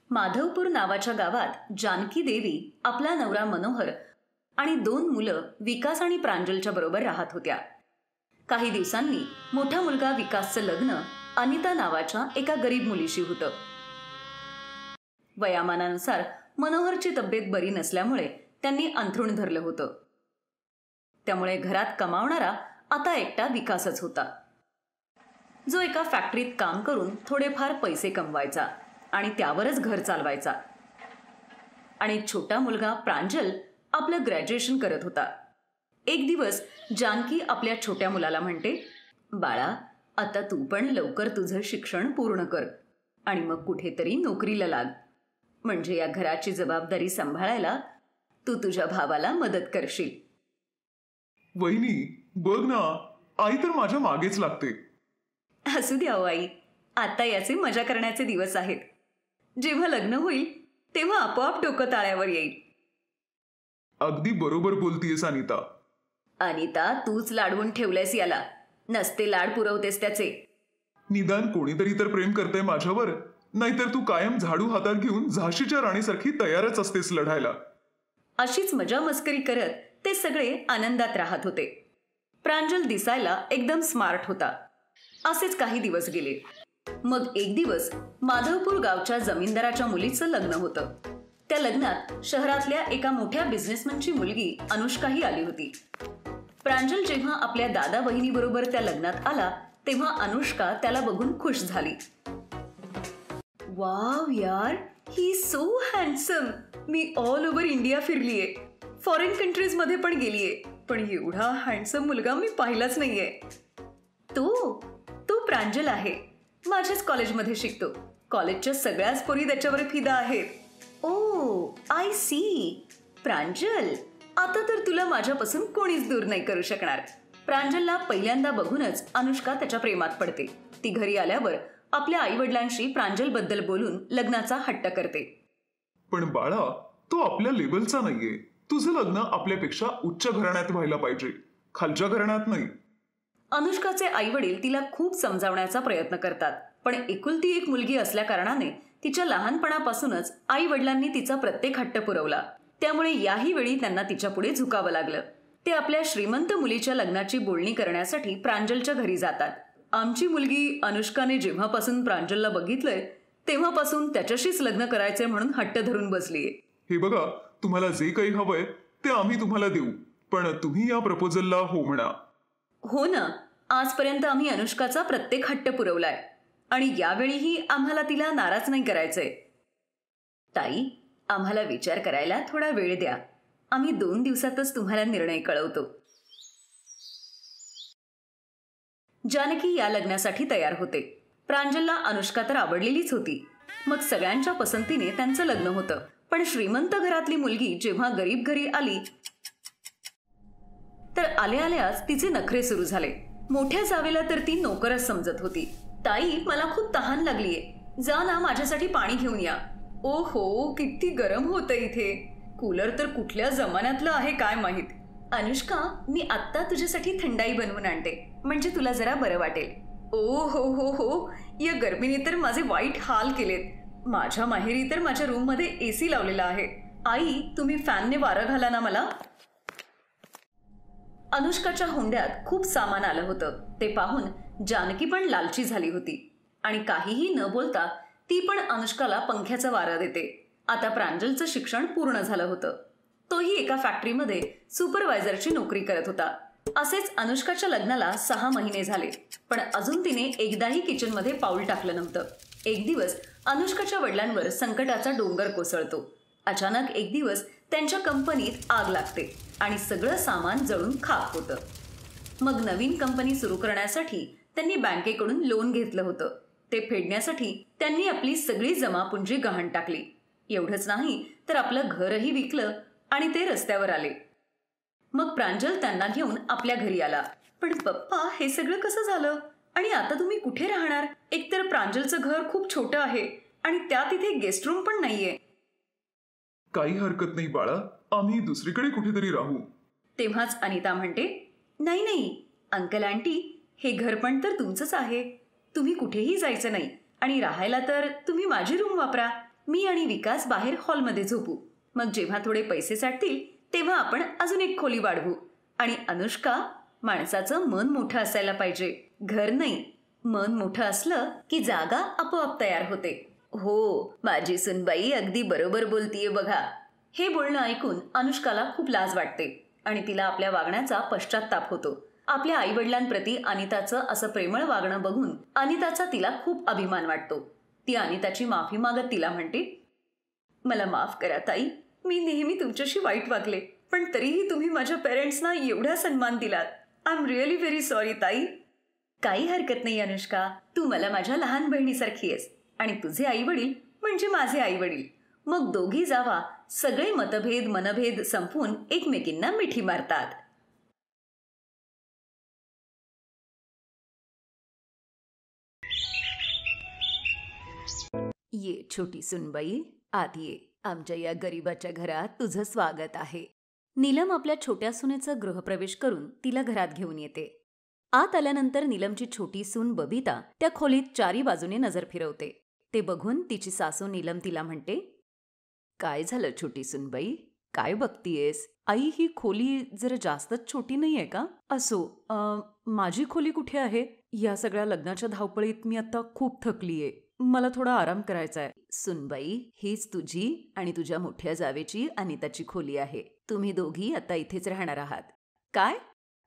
माधवपूर नावाच्या गावात जानकी देवी आपला नवरा मनोहर आणि 2 मुलं विकास आणि प्रांजलच्या बरोबर राहत होत्या. काही दिवसांनी मोठा मुलगा विकासचं लग्न अनिता नावाच्या एका गरीब मुलीशी होतं. वयामानानुसार मनोहरची तब्येत बरी नसल्यामुळे त्यांनी अंथरुण धरलं होतं. त्यामुळे घरात कमावणारा आता एकटा विकासच होता, जो एका फॅक्टरीत काम करून थोडेफार पैसे कमवायचा आणि त्यावरच घर चालवायचा. आणि छोटा मुलगा प्रांजल आपलं ग्रॅज्युएशन करत होता. एक दिवस जानकी आपल्या छोट्या मुलाला म्हणते, बाळा, आता तू पण लवकर तुझं शिक्षण पूर्ण कर आणि मग कुठेतरी नोकरीला लाग, म्हणजे या घराची जबाबदारी सांभाळायला तू तुझ्या भावाला मदत करशील. वहिनी, बघ ना, आई तर माझ्या मागेच लागते. असू द्या आई, आता याचे मजा करण्याचे दिवस आहेत. जेव्हा लग्न होईल तेव्हा आपोआप डोकं ताळ्यावर येईल. अगदी बरोबर बोलतीयस अनिता. अनिता, तूच लाडवून ठेवलंयस याला, नसते लाड पुरवतेस त्याचे. निदान कोणीतरी तर प्रेम करतंय माझ्यावर, नाहीतर तू कायम झाडू हातात घेऊन झाशीच्या राणीसारखी तयारच असतेस लढायला. अशीच मजा मस्करी करत ते सगळे आनंदात राहत होते. प्रांजल दिसायला एकदम स्मार्ट होता. असेच काही दिवस गेले. मग एक दिवस माधवपूर गावच्या जमीनदाराच्या मुलीचं लग्न होतं. त्या लग्नात शहरातल्या एका मोठ्या बिझनेसमॅनची मुलगी अनुष्काही आली होती. प्रांजल जेव्हा आपल्या दादा बहिणीबरोबर त्या लग्नात आला तेव्हा अनुष्का त्याला बघून खुश झाली. वाव यार, ही सो हँडसम. मी ऑल ओव्हर इंडिया फिरलीये, फॉरेन कंट्रीज मध्ये पण गेलीये, पण एवढा हँडसम मुलगा मी पाहिलाच नाहीये. तो प्रांजल आहे. माझ्याच कॉलेजमध्ये शिकतो. कॉलेजच्या सगळ्याच पोरी त्याच्यावर फिदा आहेत. ओ, आय सी. प्रांजल, आता तर तुला माझ्यापासून कोणीच दूर नाही करू शकणार. प्रांजलला पहिल्यांदा बघूनच अनुष्का त्याच्या प्रेमात पडते. ती घरी आल्यावर आपल्या आई वडिलांशी प्रांजल बद्दल बोलून लग्नाचा हट्ट करते. पण बाळा, तो आपल्या लेवलचा नाहीये. तुझं लग्न आपल्यापेक्षा उच्च घराण्यात व्हायला पाहिजे, खालच्या घराण्यात नाही. अनुष्काचे आई वडील तिला खूप समजावण्याचा प्रयत्न करतात, पण एकुलती एक मुलगी असल्या कारणाने तिच्या लहानपणापासूनच आई वडिलांनी तिचा प्रत्येक हट्ट पुरवला. त्यामुळे याही वेळी त्यांना तिच्या पुढे झुकावं लागलं. ते आपल्या श्रीमंत मुलीच्या लग्नाची बोलणी करण्यासाठी प्रांजलच्या घरी जातात. आमची मुलगी अनुष्काने जेव्हापासून प्रांजलला बघितलंय तेव्हापासून त्याच्याशीच लग्न करायचंय म्हणून हट्ट धरून बसलीये. हे बघा, तुम्हाला जे काही हवंय ते आम्ही तुम्हाला देऊ, पण तुम्ही या प्रपोजलला हो म्हणा. हो ना, आजपर्यंत आम्ही अनुष्काचा प्रत्येक हट्ट पुरवलाय आणि यावेळीही आम्हाला तिला नाराज नाही करायचंय. ताई, आम्हाला विचार करायला थोडा वेळ द्या. आम्ही 2 दिवसातच तुम्हाला निर्णय कळवतो. जानकी या लग्नासाठी तयार होते. प्रांजलला अनुष्का तर आवडलेलीच होती. मग सगळ्यांच्या पसंतीने त्यांचं लग्न होतं. पण श्रीमंत घरातली मुलगी जेव्हा गरीब घरी आली तर आल्याआल्याच तिचे नखरे सुरू झाले. मोठ्या जावेला तर ती नोकरच समजत होती. ताई, मला खूप तहान लागलीये, जा ना माझ्यासाठी पाणी घेऊन या. ओहो, किती गरम होतं इथे. कूलर तर कुठल्या जमान्यातलं आहे काय माहित. अनुष्का, मी आत्ता तुझ्यासाठी थंडाई बनवून आणते, म्हणजे तुला जरा बरं वाटेल. ओ हो हो हो, या गरमीने तर माझे वाईट हाल केलेत. माझ्या माहेरी तर माझ्या रूम मध्ये एसी लावलेला आहे. आई, तुम्ही फॅनने वारं घाला ना मला. अनुष्काच्या हुंड्यात खूप सामान आलं होतं. ते पाहून जानकी पण लालची झाली होती आणि काहीही न बोलता ती पण अनुष्काला पंख्याचं वारं देते. आता प्रांजलचं शिक्षण पूर्ण झालं होतं. तोही एका फॅक्टरीमध्ये सुपरवायझरची नोकरी करत होता. असेच अनुष्काच्या लग्नाला 6 महिने झाले, पण अजून तिने एकदाही किचनमध्ये पाऊल टाकलं नव्हतं. एक दिवस अनुष्काच्या वडिलांवर संकटाचा डोंगर कोसळतो. अचानक एक दिवस त्यांच्या कंपनीत आग लागते आणि सगळं सामान जळून खाक होतं. मग नवीन कंपनी सुरू करण्यासाठी त्यांनी बँकेकडून लोन घेतलं होतं. ते फेडण्यासाठी त्यांनी आपली सगळी जमापुंजी गहाण टाकली. एवढंच नाही तर आपलं घरही विकलं आणि ते रस्त्यावर आले. मग प्रांजल त्यांना घेऊन आपल्या घरी आला. पण पप्पा, हे सगळं कसं झालं आणि आता तुम्ही कुठे राहणार? एकतर प्रांजलचं घर खूप छोटं आहे आणि त्यात इथे गेस्ट रूम पण नाहीये. काही हरकत नाही बाळा, आम्ही दुसरीकडे कुठेतरी राहू. तेव्हाच अनिता म्हणते, नाही नाही अंकल आंटी, हे घर पण तर तुमचंच आहे. तुम्ही कुठेही जायचं नाही आणि राहायला तर तुम्ही माझी रूम वापरा. मी आणि विकास बाहेर हॉलमध्ये झोपू. मग जेव्हा थोडे पैसे साठतील तेव्हा आपण अजून एक खोली वाढवू. आणि अनुष्का, माणसाचं मन मोठं असायला पाहिजे, घर नाही. मन मोठं असलं की जागा आपोआप तयार होते. हो, माझी सुनबाई अगदी बरोबर बोलतीये बघा. हे बोलणं ऐकून अनुष्काला खूप लाज वाटते आणि तिला आपल्या वागण्याचा पश्चात्ताप होतो. आपल्या आईवडिलांप्रती अनिताचं असं प्रेमळ वागणं बघून अनिताचा तिला खूप अभिमान वाटतो. ती अनिताची माफी मागत तिला म्हणते, मला माफ करा ताई, मी नेहमी तुमच्याशी वाईट वागले, पण तरीही तुम्ही माझ्या पेरेंट्सना एवढा सन्मान दिलात. I am really very sorry ताई. काही हरकत नाही अनुष्का, तू मला माझ्या लहान बहिणीसारखी आहेस आणि तुझे आई वडील म्हणजे माझे आई वडील. मग दोघी जावा सगळे मनभेद संपवून एकमेकींना मिठी मारतात. ये छोटी सुनबाई, आत ये. आमच्या या गरिबाच्या घरात तुझं स्वागत आहे. नीलम आपल्या छोट्या सुनेचं गृहप्रवेश करून तिला घरात घेऊन येते. आत आल्यानंतर नीलमची छोटी सून बबिता त्या खोलीत चारी बाजूने नजर फिरवते. ते बघून तिची सासू नीलम तिला म्हणते, काय झालं छोटी सुनबाई, काय बघतीयेस? आई, ही खोली जरा जास्तच छोटी नाहीये का? असो, माझी खोली कुठे आहे? या सगळ्या लग्नाच्या धावपळीत मी आता खूप थकलीये, मला थोडा आराम करायचा आहे. सुनबाई, हीच तुझी आणि तुझ्या मोठ्या जावेची अनिताची खोली आहे. तुम्ही दोघी आता इथेच राहणार आहात. काय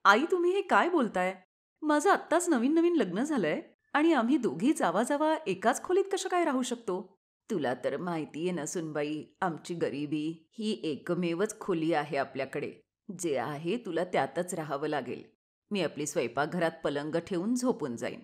आई, तुम्ही हे काय बोलताय? माझं आत्ताच नवीन लग्न झालंय आणि आम्ही दोघी जावा एकाच खोलीत कसं काय राहू शकतो? तुला तर माहितीये ना सुनबाई, आमची गरिबी, ही एकमेवच खोली आहे आपल्याकडे. जे आहे तुला त्यातच राहावं लागेल. मी आपली स्वयंपाकघरात पलंग ठेवून झोपून जाईन.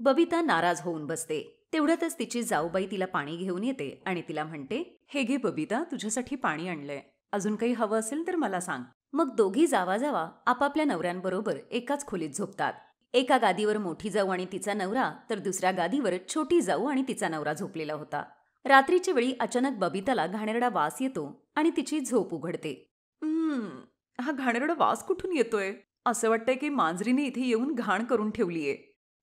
बबिता नाराज होऊन बसते. तेवढ्यातच तिची जाऊबाई तिला पाणी घेऊन येते आणि तिला म्हणते, हे घे बबिता, तुझ्यासाठी पाणी आणलंय. अजून काही हवं असेल तर मला सांग. मग दोघी जावा आपापल्या नवऱ्यांबरोबर एकाच खोलीत झोपतात. एका गादीवर मोठी जाऊ आणि तिचा नवरा, तर दुसऱ्या गादीवर छोटी जाऊ आणि तिचा नवरा झोपलेला होता. रात्रीच्या वेळी अचानक बबिताला घाणेरडा वास येतो आणि तिची झोप उघडते. हा घाणेरडा वास कुठून येतोय? असं वाटतंय की मांजरीने इथे येऊन घाण करून ठेवलीये.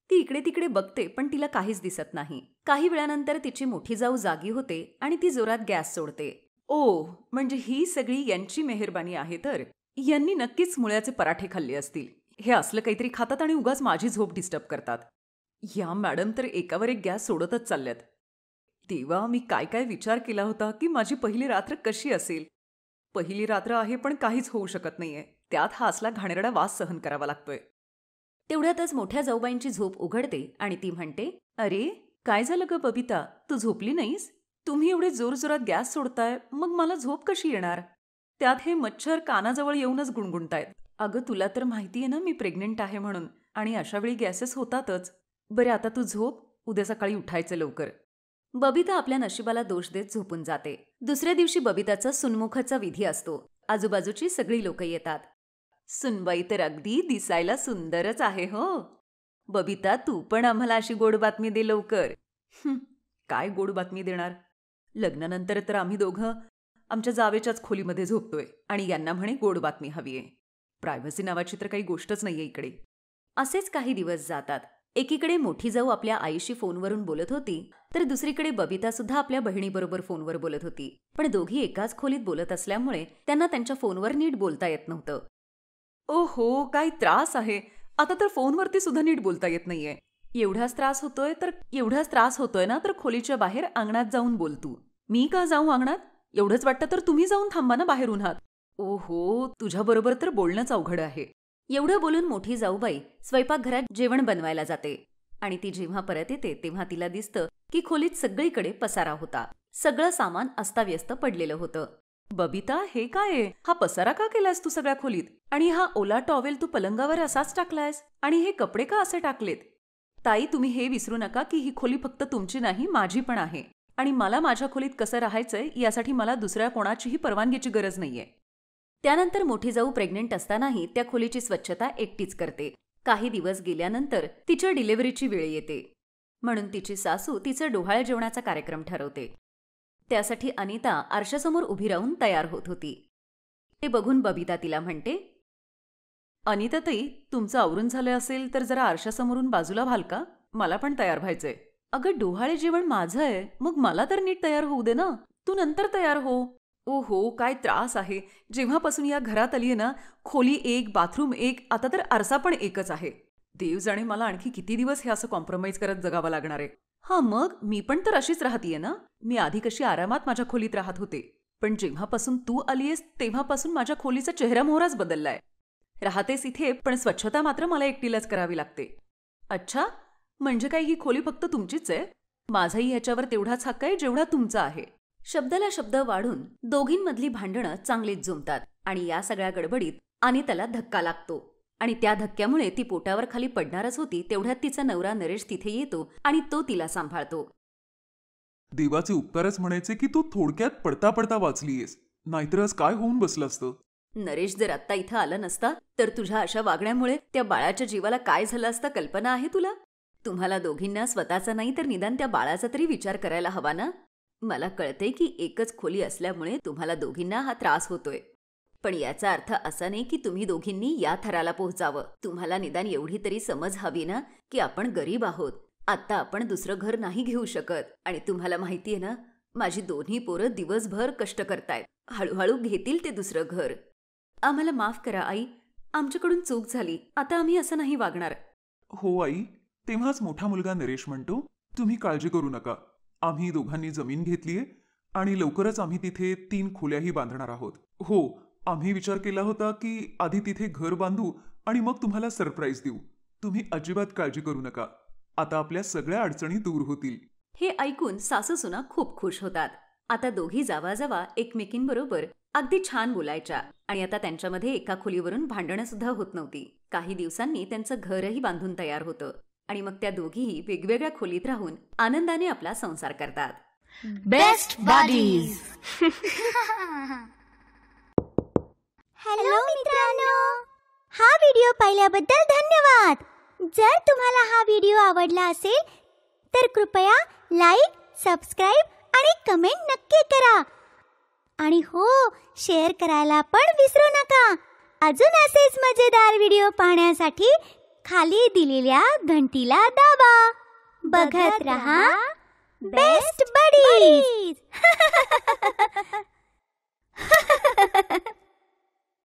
ती इकडे तिकडे बघते पण तिला काहीच दिसत नाही. काही वेळानंतर तिची मोठी जाऊ जागी होते आणि ती जोरात गॅस सोडते. ओ, म्हणजे ही सगळी यांची मेहरबानी आहे तर. यांनी नक्कीच मुळ्याचे पराठे खाल्ले असतील. हे असलं काहीतरी खातात आणि उगाच माझी झोप डिस्टर्ब करतात. या मॅडम तर एकावर एक गॅस सोडतच चालल्यात. तेव्हा मी काय विचार केला होता की माझी पहिली रात्र कशी असेल. पहिली रात्र आहे पण काहीच होऊ शकत नाहीये. त्यात हा असला घाणेरडा वास सहन करावा लागतोय. तेवढ्यातच मोठ्या जाऊबाईंची झोप उघडते आणि ती म्हणते, अरे काय झालं ग बबिता, तू झोपली नाहीस? तुम्ही एवढे जोरजोरात गॅस सोडताय, मग मला झोप कशी येणार? त्यात हे मच्छर कानाजवळ येऊनच गुणगुणतायत. अगं, तुला तर माहितीये ना मी प्रेग्नेंट आहे म्हणून, आणि अशा वेळी गॅसेस होतातच. बरं आता तू झोप, उद्या सकाळी उठायचं लवकर. बबिता आपल्या नशिबाला दोष देत झोपून जाते. दुसऱ्या दिवशी बबिताचा सुनमुखाचा विधी असतो. आजूबाजूची सगळी लोक येतात. सुनबाई तर अगदी दिसायला सुंदरच आहे हो. बबिता, तू पण आम्हाला अशी गोड बातमी दे लवकर. काय गोड बातमी देणार? लग्नानंतर तर आम्ही दोघं आमच्या जावेच्याच खोलीमध्ये झोपतोय आणि यांना म्हणे गोड बातमी हवीये. प्रायव्हसी नावाची तर काही गोष्टच नाहीये इकडे. असेच काही दिवस जातात. एकीकडे मोठी जाऊ आपल्या आईशी फोनवरून बोलत होती, तर दुसरीकडे बबिता सुद्धा आपल्या बहिणीबरोबर फोनवर बोलत होती. पण दोघी एकाच खोलीत बोलत असल्यामुळे त्यांना त्यांच्या फोनवर नीट बोलता येत नव्हतं. ओहो, काय त्रास आहे. आता तर फोनवरती सुद्धा नीट बोलता येत नाहीये. एवढाच त्रास होतोय ना, तर खोलीच्या बाहेर अंगणात जाऊन बोल तू. मी का जाऊ अंगणात? एवढंच वाटतं तर तुम्ही जाऊन थांबा ना बाहेर उन्हात. ओहो, तुझ्याबरोबर तर बोलणंच अवघड आहे. एवढं बोलून मोठी जाऊबाई स्वयंपाकघरात जेवण बनवायला जाते आणि ती जेव्हा परत येते तेव्हा तिला दिसतं की खोलीत सगळीकडे पसारा होता. सगळं सामान अस्ताव्यस्त पडलेलं होतं. बबिता, हे काय आहे? हा पसारा का केलायस तू सगळ्या खोलीत? आणि हा ओला टॉवेल तू पलंगावर असाच टाकलायस? आणि हे कपडे का असे टाकलेत? ताई, तुम्ही हे विसरू नका की ही खोली फक्त तुमची नाही, माझी पण आहे. आणि मला माझ्या खोलीत कसं राहायचंय यासाठी मला दुसऱ्या कोणाचीही परवानगीची गरज नाहीये. त्यानंतर मोठी जाऊ प्रेग्नेंट असतानाही त्या खोलीची स्वच्छता एकटीच करते. काही दिवस गेल्यानंतर तिच्या डिलिव्हरीची वेळ येते, म्हणून तिची सासू तिचं डोहाळ्या जेवणाचा कार्यक्रम ठरवते. त्यासाठी अनिता आरशासमोर उभी राहून तयार होत होती. ते बघून बबिता तिला म्हणते, अनिता ताई, तुमचं आवरून झालं असेल तर जरा आरशासमोरून बाजूला व्हाल का? मला पण तयार व्हायचंय. अगं डोहाळे जेवण माझं आहे, मग मला तर नीट तयार होऊ दे ना. तू नंतर तयार हो. ओहो काय त्रास आहे. जेव्हापासून या घरात आलीये ना, खोली एक, बाथरूम एक, आता तर आरसा पण एकच आहे. देव जाणे मला आणखी किती दिवस हे असं कॉम्प्रोमाइज करत जगावं लागणार आहे. हा मग मी पण तर अशीच राहतीये ना. मी आधी कशी आरामात माझ्या खोलीत राहत होते, पण जेव्हापासून तू आलीयस तेव्हापासून माझ्या खोलीचा चेहरामोहराच बदललाय. राहतेस इथे, पण स्वच्छता मात्र मला एकटीलाच करावी लागते. अच्छा, म्हणजे काय ही खोली फक्त तुमचीच आहे? माझाही ह्याच्यावर तेवढाच हक्क आहे जेवढा तुमचा आहे. शब्दाला शब्द वाढून दोघींमधली भांडणं चांगलीच जुंपतात आणि या सगळ्या गडबडीत अनिताला धक्का लागतो आणि त्या धक्क्यामुळे ती पोटावर खाली पडणारच होती. तेवढ्यात तिचा नवरा नरेश तिथे येतो आणि तो तिला सांभाळतो. देवाचे उपकारच म्हणायचे की तू थोडक्यात पडता पडता वाचलीयस, नाहीतर आज काय होऊन बसलं असतं. नरेश जर आत्ता इथं आला नसता तर तुझ्या अशा वागण्यामुळे त्या बाळाच्या जीवाला काय झालं असतं कल्पना आहे तुला? तुम्हाला दोघींना स्वतःचा नाही तर निदान त्या बाळाचा तरी विचार करायला हवा ना. मला कळते की एकच खोली असल्यामुळे तुम्हाला दोघींना हा त्रास होतोय, पण याचा अर्थ असा नाही की तुम्ही दोघींनी या थराला पोहोचावं. तुम्हाला निदान एवढी तरी समज हवी ना की आपण गरीब आहोत. आता आपण दुसरं घर नाही घेऊ शकत आणि तुम्हाला माहितीये ना, माझी दोन्ही पोरं दिवसभर कष्ट करतायत. हळूहळू घेतील ते दुसरं घर. आम्हाला माफ करा आई, आमच्याकडून चूक झाली. आता आम्ही असं नाही वागणार. हो आई. तेव्हाच मोठा मुलगा नरेश म्हणतो, तुम्ही काळजी करू नका, आम्ही दोघांनी जमीन घेतलीये आणि लवकरच आम्ही तिथे 3 खोल्याही बांधणार आहोत. हो, आम्ही विचार केला होता की आधी तिथे घर बांधू आणि मग तुम्हाला सरप्राईज देऊ. तुम्ही अजिबात काळजी करू नका, आता आपल्या सगळ्या अडचणी दूर होतील. हे ऐकून सासू सुना खूप खुश होतात. आता दोघी जावा एकमेकींबरोबर अगदी छान बोलायच्या आणि आता त्यांच्यामध्ये एका खोलीवरून भांडणं सुद्धा होत नव्हती. काही दिवसांनी त्यांचं घरही बांधून तयार होतं आणि मग त्या दोघीही वेगवेगळ्या खोलीत राहून आनंदाने आपला संसार करतात. Best buddies. हॅलो मित्रांनो, हा व्हिडिओ पाहिल्याबद्दल धन्यवाद. जर तुम्हाला हा व्हिडिओ आवडला असेल तर कृपया लाईक, सबस्क्राईब आणि कमेंट नक्की करा. आणि हो, शेअर करायला पण विसरू नका. अजून असेच मजेदार व्हिडिओ पाहण्यासाठी खाली दिलेल्या घंटीला दाबा. बघत रहा बेस्ट बडीज.